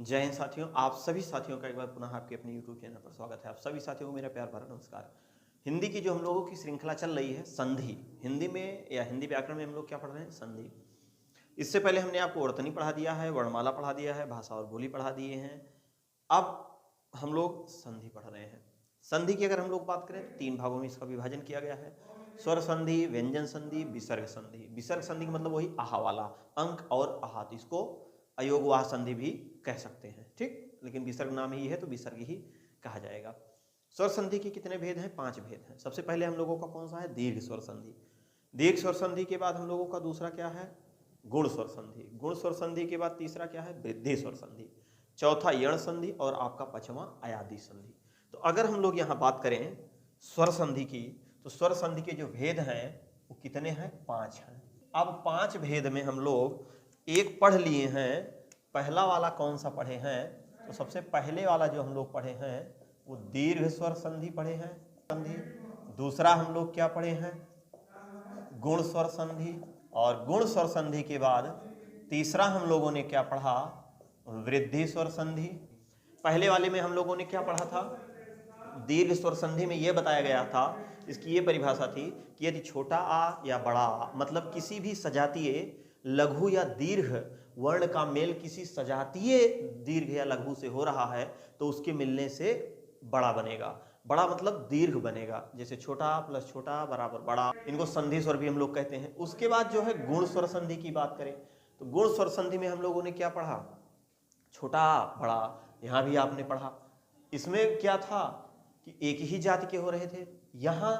जय हिंद साथियों, आप सभी साथियों का एक बार पुनः आपके अपने YouTube चैनल पर स्वागत है। आप सभी साथियों को मेरा प्यार भरा नमस्कार। हिंदी की जो हम लोगों की श्रृंखला चल रही है संधि, हिंदी में या हिंदी व्याकरण में हम लोग क्या पढ़ रहे हैं? संधि। इससे पहले हमने आपको वर्तनी पढ़ा दिया है, वर्णमाला पढ़ा दिया है, भाषा और बोली पढ़ा दिए हैं। अब हम लोग संधि पढ़ रहे हैं। संधि की अगर हम लोग बात करें तो 3 भागों में इसका विभाजन किया गया है। स्वर संधि, व्यंजन संधि, विसर्ग संधि। विसर्ग संधि का मतलब वही आहा वाला, अंक और आहात, इसको अयोगवाह संधि भी कह सकते हैं, ठीक। लेकिन विसर्ग नाम ही है तो विसर्ग ही कहा जाएगा। स्वर संधि के कितने भेद हैं? 5 भेद हैं। सबसे पहले हम लोगों का कौन सा है? दीर्घ स्वर संधि। दीर्घ स्वर संधि के बाद हम लोगों का दूसरा क्या है? गुण स्वर संधि। गुण स्वर संधि के बाद तीसरा क्या है? वृद्धि स्वर संधि। चौथा यण संधि और आपका पांचवा अयादि संधि। तो अगर हम लोग यहाँ बात करें स्वर संधि की, तो स्वर संधि के जो भेद हैं वो कितने हैं? 5 हैं। अब 5 भेद में हम लोग एक पढ़ लिए हैं। पहला वाला कौन सा पढ़े हैं? तो सबसे पहले वाला जो हम लोग पढ़े हैं वो दीर्घ स्वर संधि पढ़े हैं, संधि। दूसरा हम लोग क्या पढ़े हैं? गुण स्वर संधि। और गुण स्वर संधि के बाद तीसरा हम लोगों ने क्या पढ़ा? वृद्धि स्वर संधि। पहले वाले में हम लोगों ने क्या पढ़ा था? दीर्घ स्वर संधि में यह बताया गया था, इसकी ये परिभाषा थी कि यदि छोटा आ या बड़ा आ, मतलब किसी भी सजातीय लघु या दीर्घ वर्ण का मेल किसी सजातीय दीर्घ या लघु से हो रहा है तो उसके मिलने से बड़ा बनेगा। बड़ा मतलब दीर्घ बनेगा, जैसे छोटा प्लस छोटा बराबर बड़ा, इनको संधि स्वर भी हम लोग कहते हैं। उसके बाद जो है गुण स्वर संधि की बात करें तो गुण स्वर संधि में हम लोगों ने क्या पढ़ा? छोटा बड़ा, यहां भी आपने पढ़ा। इसमें क्या था कि एक ही जाति के हो रहे थे, यहां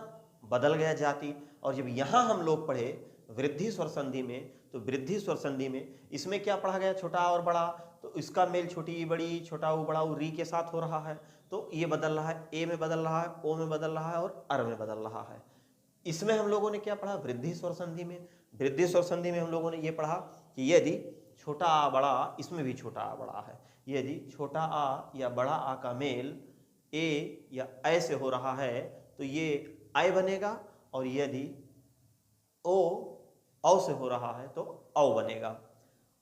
बदल गया जाति। और जब यहां हम लोग पढ़े वृद्धि स्वर संधि में, तो वृद्धि स्वर संधि में इसमें क्या पढ़ा गया? छोटा और बड़ा, तो इसका मेल छोटी बड़ी, छोटा ऊ बड़ा ऊ री के साथ हो रहा है, तो ये बदल रहा है, ए में बदल रहा है, ओ में बदल रहा है और अर में बदल रहा है। इसमें हम लोगों ने क्या पढ़ा? वृद्धि स्वर संधि में। वृद्धि स्वर संधि में हम लोगों ने ये पढ़ा कि यदि छोटा आ बड़ा, इसमें भी छोटा आ बड़ा है, यदि छोटा आ या बड़ा आ का मेल ए या ऐ से हो रहा है तो ये आय बनेगा, और यदि ओ औ से हो रहा है तो औ बनेगा।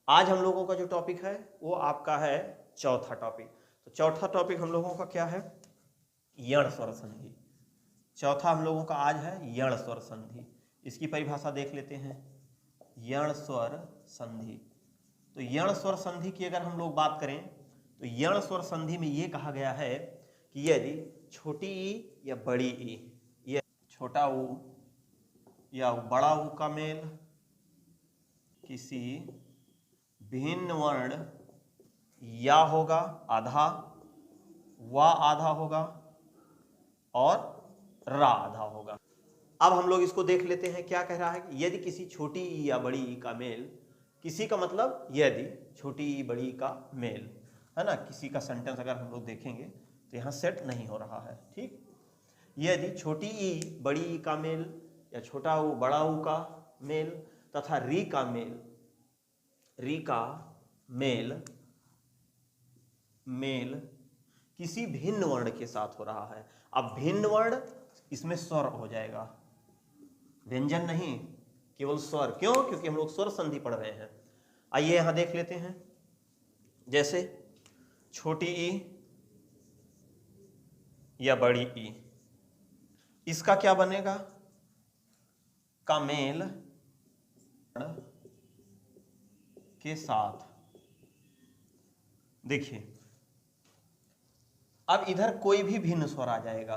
आज हम लोगों का जो टॉपिक है वो आपका है चौथा टॉपिक। तो चौथा टॉपिक हम लोगों का क्या है? यण स्वर संधि। चौथा हम लोगों का आज है यण स्वर संधि। इसकी परिभाषा देख लेते हैं। यण स्वर संधि, तो यण स्वर संधि की अगर हम लोग बात करें तो यण स्वर संधि में ये कहा गया है कि यदि छोटी ई या बड़ी ई, ये छोटा ऊ या बड़ा ऊ का मेल किसी भिन्न वर्ण या होगा आधा, वा आधा होगा और रा आधा होगा। अब हम लोग इसको देख लेते हैं क्या कह रहा है कि यदि किसी छोटी ई या बड़ी ई का मेल, किसी का मतलब यदि छोटी ई बड़ी ई का मेल है ना, किसी का सेंटेंस अगर हम लोग देखेंगे तो यहाँ सेट नहीं हो रहा है, ठीक। यदि छोटी ई बड़ी ई का मेल या छोटा ऊ बड़ा ऊ का मेल तथा री का मेल किसी भिन्न वर्ण के साथ हो रहा है। अब भिन्न वर्ण, इसमें स्वर हो जाएगा, व्यंजन नहीं, केवल स्वर। क्यों? क्योंकि हम लोग स्वर संधि पढ़ रहे हैं। आइए यहां देख लेते हैं। जैसे छोटी ई या बड़ी ई, इसका क्या बनेगा? का मेल के साथ। देखिए अब इधर कोई भी भिन्न स्वर आ जाएगा।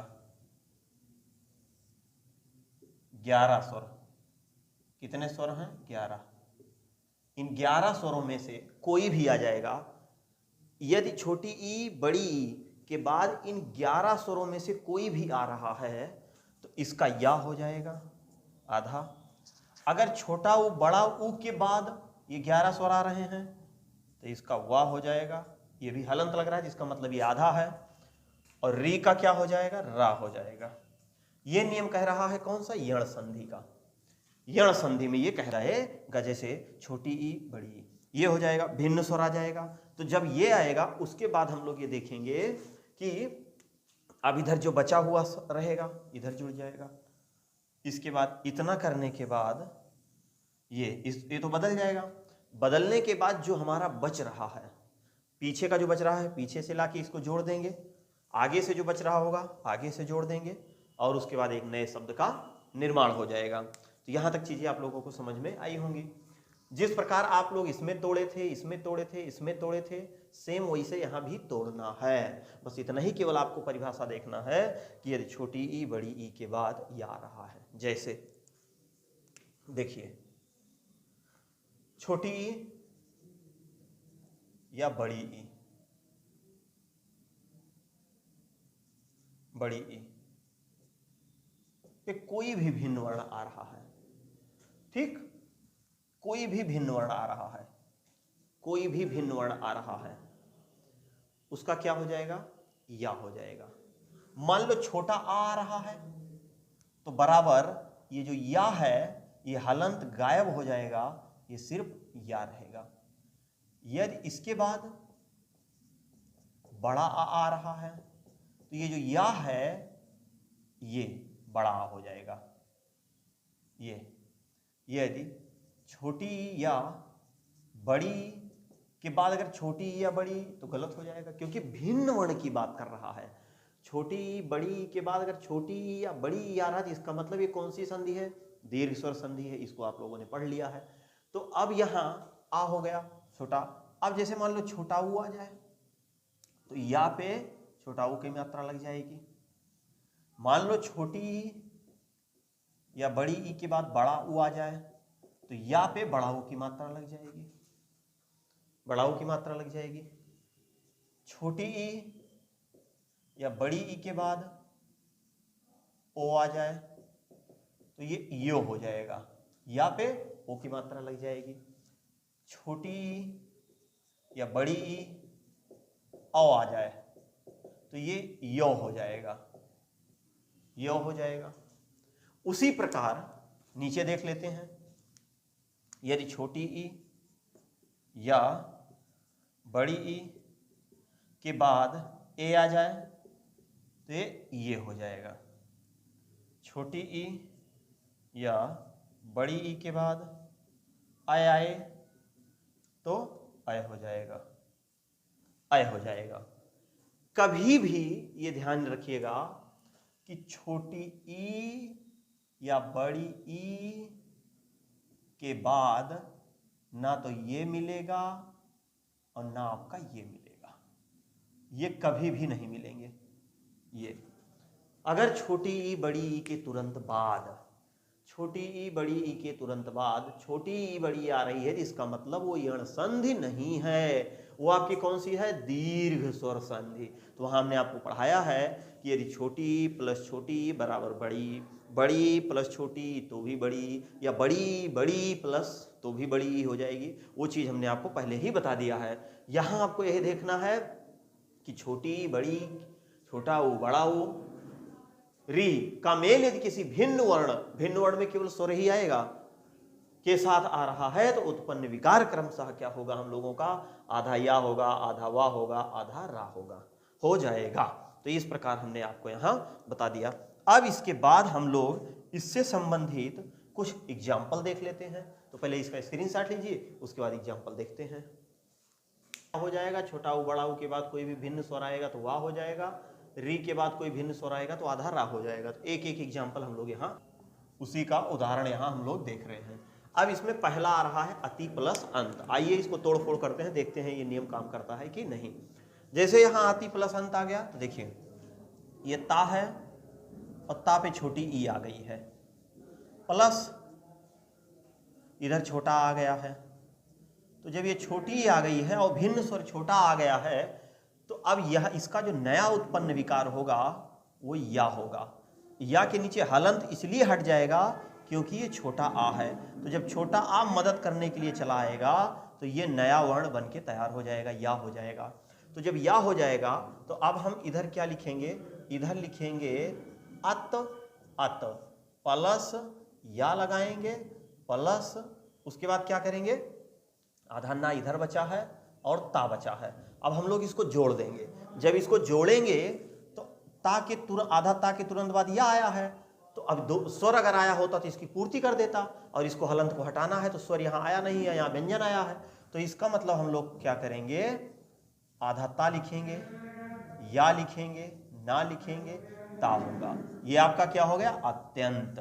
11 स्वर, कितने स्वर हैं? 11। इन 11 स्वरों में से कोई भी आ जाएगा। यदि छोटी ई बड़ी ई के बाद इन 11 स्वरों में से कोई भी आ रहा है तो इसका या हो जाएगा आधा। अगर छोटा ऊ बड़ा ऊ के बाद ये 11 स्वर आ रहे हैं तो इसका वा हो जाएगा, ये भी हलंत लग रहा है जिसका मतलब ये आधा है। और री का क्या हो जाएगा? रा हो जाएगा। ये नियम कह रहा है कौन सा? यण संधि का। यण संधि में ये कह रहा है जैसे छोटी ई बड़ी ई, ये हो जाएगा, भिन्न स्वर आ जाएगा। तो जब ये आएगा उसके बाद हम लोग ये देखेंगे कि अब इधर जो बचा हुआ रहेगा इधर जुड़ जाएगा। इसके बाद इतना करने के बाद ये तो बदल जाएगा। बदलने के बाद जो हमारा बच रहा है पीछे का जो बच रहा है पीछे से लाके इसको जोड़ देंगे, आगे से जो बच रहा होगा आगे से जोड़ देंगे, और उसके बाद एक नए शब्द का निर्माण हो जाएगा। तो यहाँ तक चीजें आप लोगों को समझ में आई होंगी। जिस प्रकार आप लोग इसमें तोड़े थे, इसमें तोड़े थे, इसमें तोड़े थे, सेम वैसे यहाँ भी तोड़ना है। बस इतना ही केवल आपको परिभाषा देखना है कि यदि छोटी ई बड़ी ई के बाद या आ रहा है। जैसे देखिए, छोटी ई या बड़ी ई, बड़ी ई पे कोई भी भिन्न वर्ण आ रहा है, ठीक, कोई भी भिन्न वर्ण आ रहा है, कोई भी भिन्न वर्ण आ रहा है, उसका क्या हो जाएगा? या हो जाएगा। मान लो छोटा आ रहा है तो बराबर ये जो या है ये हलंत गायब हो जाएगा, ये सिर्फ या रहेगा। यदि इसके बाद बड़ा आ रहा है तो ये जो या है ये बड़ा आ हो जाएगा। ये यदि छोटी या बड़ी के बाद अगर छोटी या बड़ी तो गलत हो जाएगा, क्योंकि भिन्न वर्ण की बात कर रहा है। छोटी बड़ी के बाद अगर छोटी या बड़ी आ रहा है, इसका मतलब ये कौन सी संधि है? दीर्घ स्वर संधि है। इसको आप लोगों ने पढ़ लिया है। तो अब यहां आ हो गया छोटा। अब जैसे मान लो छोटा ऊ आ जाए तो या पे छोटा ऊ की मात्रा लग जाएगी। मान लो छोटी या बड़ी ई के बाद बड़ा ऊ आ जाए तो या पे बड़ा ऊ की मात्रा लग जाएगी, बड़ा ऊ की मात्रा लग जाएगी। छोटी ई या बड़ी ई के बाद ओ आ जाए तो ये यो हो जाएगा, या पे ओ की मात्रा लग जाएगी। छोटी ई या बड़ी ई औ आ जाए तो ये यो हो जाएगा, यो हो जाएगा। उसी प्रकार नीचे देख लेते हैं। यदि छोटी ई या बड़ी ई के बाद ए आ जाए तो ये हो जाएगा। छोटी ई या बड़ी ई के बाद आय आए तो अय हो जाएगा, अय हो जाएगा। कभी भी ये ध्यान रखिएगा कि छोटी ई या बड़ी ई के बाद ना तो ये मिलेगा और ना आपका ये मिलेगा, ये कभी भी नहीं मिलेंगे। ये अगर छोटी ई बड़ी ई के तुरंत बाद, छोटी ई बड़ी ई के तुरंत बाद छोटी ई बड़ी आ रही है, इसका मतलब वो यण संधि नहीं है। वो आपकी कौन सी है? दीर्घ स्वर संधि। तो वहां हमने आपको पढ़ाया है कि यदि छोटी प्लस छोटी बराबर बड़ी, बड़ी प्लस छोटी तो भी बड़ी, या बड़ी बड़ी प्लस तो भी बड़ी हो जाएगी। वो चीज हमने आपको पहले ही बता दिया है। यहां आपको यह देखना है कि छोटी बड़ी, छोटा वो बड़ा वो, री का मेल यदि किसी भिन्न वर्ण में केवल स्वर ही आएगा के साथ आ रहा है तो उत्पन्न विकार क्रमशः क्या होगा? हम लोगों का आधा या होगा, आधा वा होगा, आधा रा होगा, हो जाएगा। तो इस प्रकार हमने आपको यहां बता दिया। अब इसके बाद हम लोग इससे संबंधित कुछ एग्जाम्पल देख लेते हैं। तो पहले इसका स्क्रीनशॉट लीजिए, उसके बाद एग्जाम्पल देखते हैं। हो जाएगा छोटा ऊ बड़ा ऊ के बाद कोई भी भिन्न स्वर आएगा तो वाह हो जाएगा, री के बाद कोई भिन्न स्वर आएगा तो आधा रा हो जाएगा। तो एक एक एग्जाम्पल हम लोग यहाँ उसी का उदाहरण यहाँ हम लोग देख रहे हैं। अब इसमें पहला आ रहा है अति प्लस अंत। आइए इसको तोड़ फोड़ करते हैं, देखते हैं ये नियम काम करता है कि नहीं। जैसे यहाँ अति प्लस अंत आ गया तो देखिए ये ता है और ता पे छोटी ई आ गई है, प्लस इधर छोटा आ गया है। तो जब ये छोटी आ गई है और भिन्न स्वर छोटा आ गया है तो अब यह इसका जो नया उत्पन्न विकार होगा वो या होगा। या के नीचे हलंत इसलिए हट जाएगा क्योंकि ये छोटा आ है। तो जब छोटा आ मदद करने के लिए चला आएगा तो ये नया वर्ण बन के तैयार हो जाएगा, या हो जाएगा। तो जब या हो जाएगा तो अब हम इधर क्या लिखेंगे? इधर लिखेंगे अत, अत प्लस या लगाएंगे, प्लस उसके बाद क्या करेंगे? आधा ना इधर बचा है और ता बचा है। अब हम लोग इसको जोड़ देंगे। जब इसको जोड़ेंगे तो ता के तुरंत, आधा ता के तुरंत बाद या आया है तो अब दो स्वर अगर आया होता तो इसकी पूर्ति कर देता, और इसको हलंत को हटाना है तो स्वर यहाँ आया नहीं है, यहाँ व्यंजन आया है। तो इसका मतलब हम लोग क्या करेंगे? आधा ता लिखेंगे, या लिखेंगे, ना लिखेंगे, ता होगा। ये आपका क्या हो गया? अत्यंत।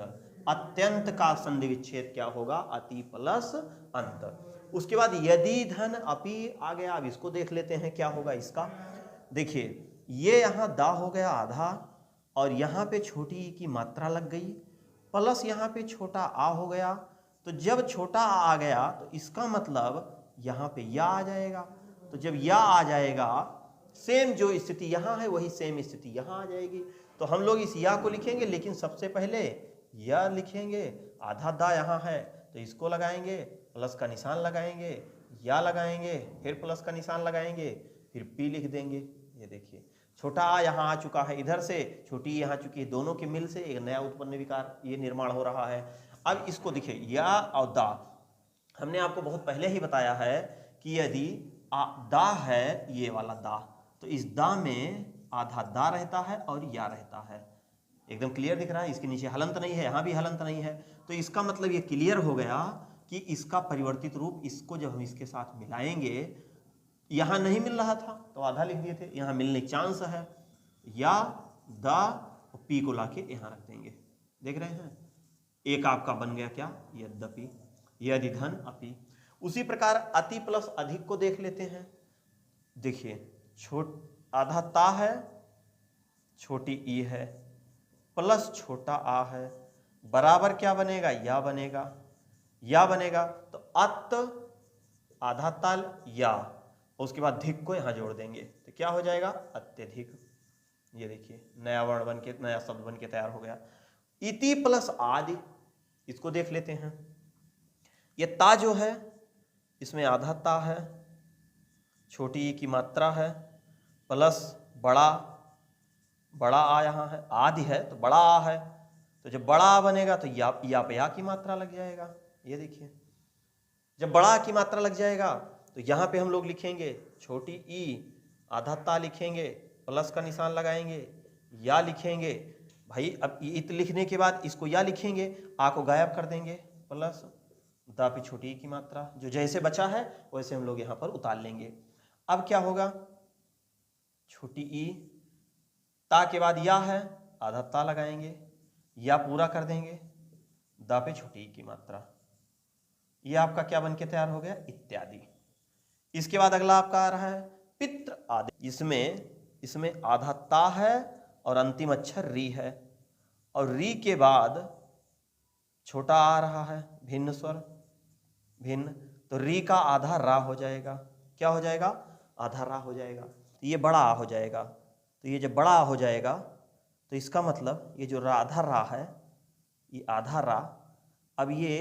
अत्यंत का संधि विच्छेद क्या होगा? अति प्लस अंत। उसके बाद यदि धन अपि आ गया। अब इसको देख लेते हैं क्या होगा इसका। देखिए ये यहां दा हो गया आधा, और यहां पे छोटी ई की मात्रा लग गई, प्लस यहां पे छोटा आ हो गया। तो जब छोटा आ गया तो इसका मतलब यहां पे या आ जाएगा। तो जब या आ जाएगा, सेम जो स्थिति यहां है वही सेम स्थिति यहां आ जाएगी। तो हम लोग इस या को लिखेंगे, लेकिन सबसे पहले या लिखेंगे। आधा दा यहां है तो इसको लगाएंगे, प्लस का निशान लगाएंगे, या लगाएंगे, फिर प्लस का निशान लगाएंगे, फिर पी लिख देंगे। ये देखिए छोटा आ यहाँ आ चुका है, इधर से छोटी यहाँ चुकी है, दोनों के मिल से एक नया उत्पन्न विकार ये निर्माण हो रहा है। अब इसको देखिए या और दा, हमने आपको बहुत पहले ही बताया है कि यदि दा है, ये वाला दा, तो इस दा में आधा दा रहता है और या रहता है। एकदम क्लियर दिख रहा है, इसके नीचे हलंत नहीं है, यहां भी हलंत नहीं है। तो इसका मतलब ये क्लियर हो गया कि इसका परिवर्तित रूप, इसको जब हम इसके साथ मिलाएंगे, यहां नहीं मिल रहा था तो आधा लिख दिए थे, यहां मिलने चांस है, या दा पी को लाके यहां रख देंगे। देख रहे हैं, एक आपका बन गया क्या? यद्यपि, यदि धन अपि। उसी प्रकार अति प्लस अधिक को देख लेते हैं। देखिए आधा ता है, छोटी ई है, प्लस छोटा आ है, बराबर क्या बनेगा? या बनेगा। या बनेगा तो अत आधा ताल या, उसके बाद धिक को यहां जोड़ देंगे तो क्या हो जाएगा? अत्यधिक। ये देखिए नया वर्ण बन के, नया शब्द बन के तैयार हो गया। इति प्लस आदि, इसको देख लेते हैं। ये ता जो है इसमें आधा ता है, छोटी ई की मात्रा है, प्लस बड़ा आ यहाँ है, आदि है तो बड़ा आ है। तो जब बड़ा आ बनेगा तो या पे या की मात्रा लग जाएगा। ये देखिए जब बड़ा की मात्रा लग जाएगा तो यहाँ पे हम लोग लिखेंगे छोटी ई, आधा ता लिखेंगे, प्लस का निशान लगाएंगे, या लिखेंगे। भाई अब इत लिखने के बाद इसको या लिखेंगे, आ को गायब कर देंगे, प्लस दा पे छोटी ई की मात्रा, जो जैसे बचा है वैसे हम लोग यहाँ पर उतार लेंगे। अब क्या होगा? छोटी ई, ता के बाद या है, आधा ता लगाएंगे, या पूरा कर देंगे, दा पे छोटी ई की मात्रा। ये आपका क्या बन के तैयार हो गया? इत्यादि। इसके बाद अगला आपका आ रहा है पित्र आदि। इसमें आधा ता है और अंतिम अक्षर री है, और री के बाद छोटा आ रहा है, भिन्न स्वर, भिन्न, तो री का आधा रा हो जाएगा। क्या हो जाएगा? आधा रा हो जाएगा। तो ये बड़ा आ हो जाएगा। तो ये जब बड़ा आ हो जाएगा तो इसका मतलब ये जो आधा रा है, ये आधा रा, अब ये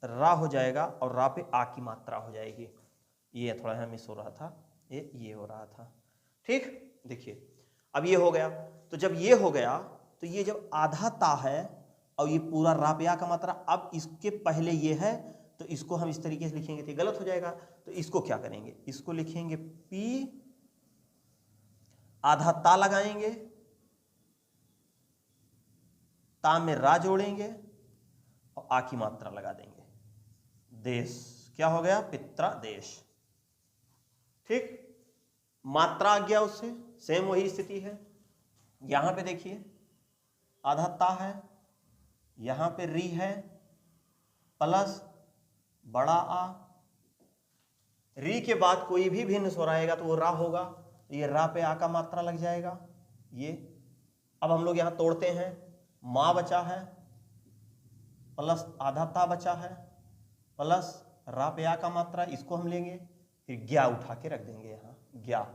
रा हो जाएगा और रा पे आ की मात्रा हो जाएगी। ये थोड़ा सा मिस हो रहा था, ये हो रहा था। ठीक, देखिए अब ये हो गया। तो जब ये हो गया तो ये जब आधा ता है और ये पूरा रा पे आ का मात्रा, अब इसके पहले ये है तो इसको हम इस तरीके से लिखेंगे तो गलत हो जाएगा। तो इसको क्या करेंगे? इसको लिखेंगे पी, आधा ता लगाएंगे, ता में रा जोड़ेंगे और आ की मात्रा लगा देंगे। देश क्या हो गया? पित्रा देश। ठीक, मात्रा आ गया उससे, सेम वही स्थिति है। यहां पे देखिए आधा ता है, यहां पे री है, प्लस बड़ा आ, री के बाद कोई भी भिन्न स्वर आएगा तो वो रा होगा, ये रा पे आ का मात्रा लग जाएगा। ये अब हम लोग यहां तोड़ते हैं, माँ बचा है, प्लस आधा ता बचा है, प्लस रा पे आ का मात्रा, इसको हम लेंगे, फिर ज्ञा उठा के रख देंगे यहाँ, ज्ञा।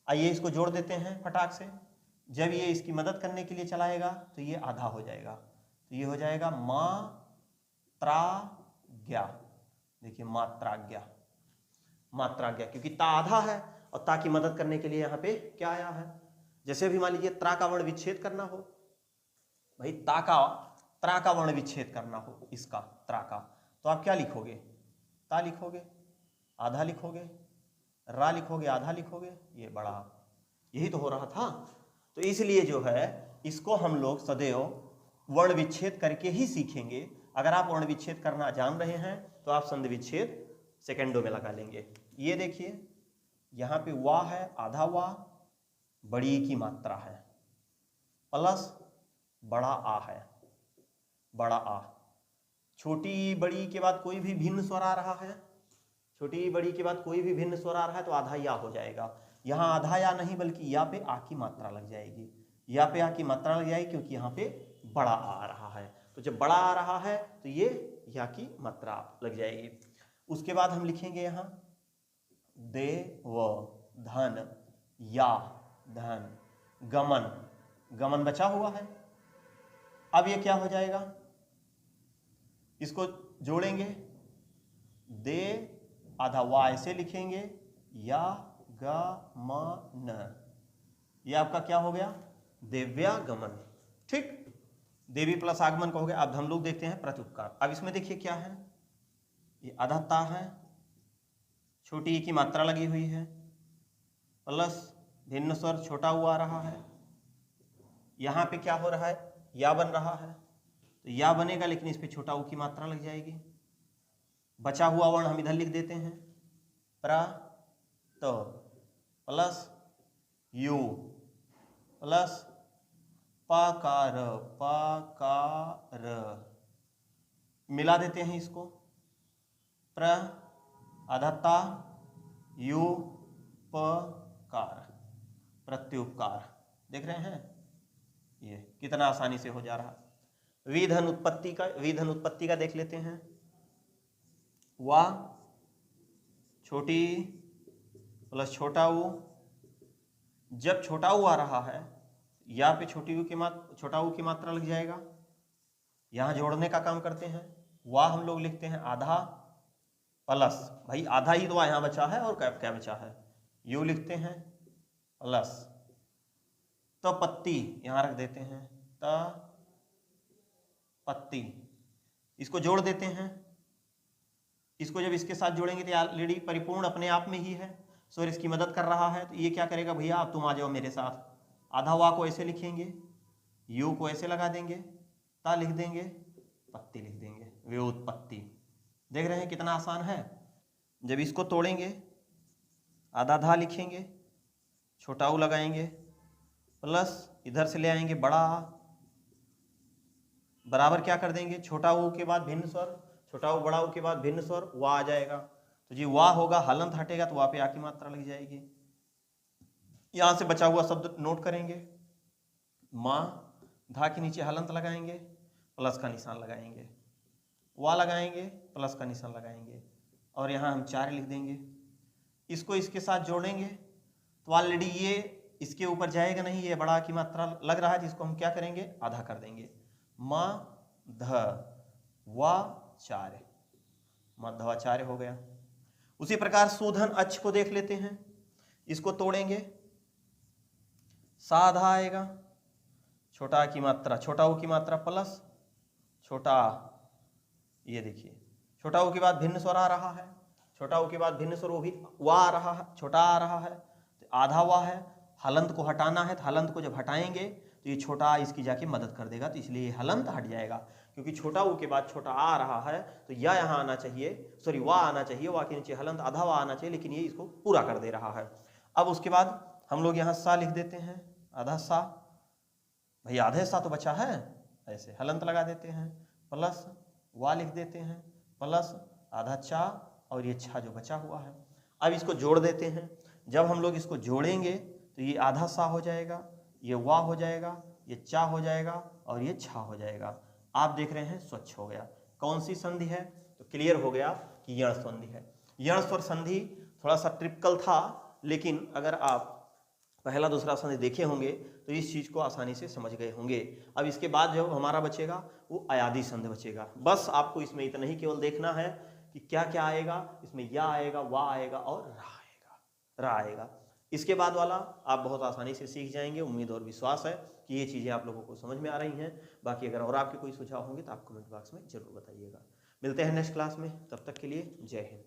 आइए इसको जोड़ देते हैं फटाक से। जब ये इसकी मदद करने के लिए चलाएगा तो ये आधा हो जाएगा, तो ये हो जाएगा मात्रा ज्ञा। देखिए मात्राज्ञा, मात्राज्ञा, क्योंकि ता आधा है और ता की मदद करने के लिए यहाँ पे क्या आया है? जैसे भी मान लीजिए त्रा का वर्ण विच्छेद करना हो, भाई त्रा का वर्ण विच्छेद करना हो, इसका त्रा का, तो आप क्या लिखोगे? ता लिखोगे, आधा लिखोगे, रा लिखोगे, आधा लिखोगे, ये बड़ा, यही तो हो रहा था। तो इसलिए जो है इसको हम लोग सदैव वर्ण विच्छेद करके ही सीखेंगे। अगर आप वर्ण विच्छेद करना जान रहे हैं तो आप संधि विच्छेद सेकंडों में लगा लेंगे। ये देखिए यहाँ पे वा है, आधा वा, बड़ी की मात्रा है, प्लस बड़ा आ है, बड़ा आ। छोटी बड़ी के बाद कोई भी भिन्न स्वर आ रहा है, छोटी बड़ी के बाद कोई भी भिन्न स्वर आ रहा है तो आधा या हो जाएगा। यहाँ आधा या नहीं बल्कि या पे आ की मात्रा लग जाएगी, या पे आ की मात्रा लग जाएगी क्योंकि यहाँ पे बड़ा आ रहा है। तो जब बड़ा आ रहा है तो ये या की मात्रा लग जाएगी। उसके बाद हम लिखेंगे यहाँ देव धन, या धन, गमन, गमन बचा हुआ है। अब ये क्या हो जाएगा, इसको जोड़ेंगे, दे आधा वा ऐसे लिखेंगे, या ग म न, ये आपका क्या हो गया, दिव्यागमन। ठीक, देवी प्लस आगमन का हो गया। अब हम लोग देखते हैं प्रत्युपकार। अब इसमें देखिए क्या है, ये आधा ता है, छोटी ई की मात्रा लगी हुई है, प्लस भिन्न स्वर छोटा हुआ आ रहा है। यहाँ पे क्या हो रहा है, या बन रहा है, तो या बनेगा लेकिन इस पे छोटा ऊ की मात्रा लग जाएगी। बचा हुआ वर्ण हम इधर लिख देते हैं, प्र तो प्लस यू प्लस पकार, पकार मिला देते हैं इसको, प्र आधा ता यू पकार, प्रत्युपकार। देख रहे हैं ये कितना आसानी से हो जा रहा। विधन उत्पत्ति का, विधन उत्पत्ति का देख लेते हैं। वा छोटी प्लस छोटा ऊ, जब छोटा ऊ आ रहा है या पे छोटी ऊ की मात्रा, छोटा ऊ की मात्रा लग जाएगा। यहां जोड़ने का काम करते हैं। वाह हम लोग लिखते हैं आधा प्लस, भाई आधा ही तो यहां बचा है और क्या बचा है, यू लिखते हैं प्लस, तो पत्ती यहां रख देते हैं, त पत्ती, इसको जोड़ देते हैं। इसको जब इसके साथ जोड़ेंगे तो ऑलरेडी परिपूर्ण अपने आप में ही है, स्वर इसकी मदद कर रहा है। तो ये क्या करेगा, भैया अब तुम आ जाओ मेरे साथ। आधा वा को ऐसे लिखेंगे, यू को ऐसे लगा देंगे, ता लिख देंगे, पत्ती लिख देंगे, व्युत्पत्ति। देख रहे हैं कितना आसान है। जब इसको तोड़ेंगे, आधा धा लिखेंगे, छोटा ऊ लगाएंगे, प्लस इधर से ले आएंगे बड़ा, बराबर क्या कर देंगे, छोटा ऊ के बाद भिन्न स्वर, छोटा ऊ बड़ा ऊ के बाद भिन्न स्वर, वा आ जाएगा। तो जी वा होगा, हलंत हटेगा तो वा पे आ की मात्रा लग जाएगी। यहां से बचा हुआ शब्द नोट करेंगे, माँ, धा के नीचे हलंत लगाएंगे, प्लस का निशान लगाएंगे, वा लगाएंगे, प्लस का निशान लगाएंगे, और यहाँ हम 4 लिख देंगे। इसको इसके साथ जोड़ेंगे तो ऑलरेडी ये इसके ऊपर जाएगा नहीं, ये बड़ा की मात्रा लग रहा है, जिसको हम क्या करेंगे, आधा कर देंगे। म ध वा 4, मध्वाचार्य हो गया। उसी प्रकार शोधन अच्छ को देख लेते हैं। इसको तोड़ेंगे, साधा आएगा, छोटा की मात्रा, छोटा ऊ की मात्रा प्लस छोटा, ये देखिए छोटा ऊ के बाद भिन्न स्वर आ रहा है, छोटा ऊ के बाद भिन्न स्वर वो भी वा आ रहा है, छोटा आ रहा है, तो आधा वा है। हलंत को हटाना है, तो हलंत को जब हटाएंगे तो ये छोटा इसकी जाके मदद कर देगा, तो इसलिए ये हलंत हट जाएगा। क्योंकि छोटा ऊ के बाद छोटा आ रहा है तो या यहाँ आना चाहिए, सॉरी वा आना चाहिए, वा के नीचे हलंत आधा वा आना चाहिए, लेकिन ये इसको पूरा कर दे रहा है। अब उसके बाद हम लोग यहाँ सा लिख देते हैं, आधा सा, भाई आधे सा तो बचा है, ऐसे हलंत लगा देते हैं, प्लस वा लिख देते हैं, प्लस आधा चा, और ये छा जो बचा हुआ है। अब इसको जोड़ देते हैं। जब हम लोग इसको जोड़ेंगे तो ये आधा सा हो जाएगा, ये वा हो जाएगा, ये चा हो जाएगा, और ये छा हो जाएगा। आप देख रहे हैं स्वच्छ हो गया। कौन सी संधि है, तो क्लियर हो गया कि यण संधि है। यण स्वर संधि थोड़ा सा ट्रिपिकल था, लेकिन अगर आप पहला दूसरा संधि देखे होंगे तो इस चीज को आसानी से समझ गए होंगे। अब इसके बाद जो हमारा बचेगा वो अयादी संधि बचेगा। बस आपको इसमें इतना ही केवल देखना है कि क्या क्या आएगा। इसमें या आएगा, वा आएगा और रा आएगा। इसके बाद वाला आप बहुत आसानी से सीख जाएंगे। उम्मीद और विश्वास है कि ये चीज़ें आप लोगों को समझ में आ रही हैं। बाकी अगर और आपके कोई सुझाव होंगे तो आप कमेंट बॉक्स में जरूर बताइएगा। मिलते हैं नेक्स्ट क्लास में, तब तक के लिए जय हिंद।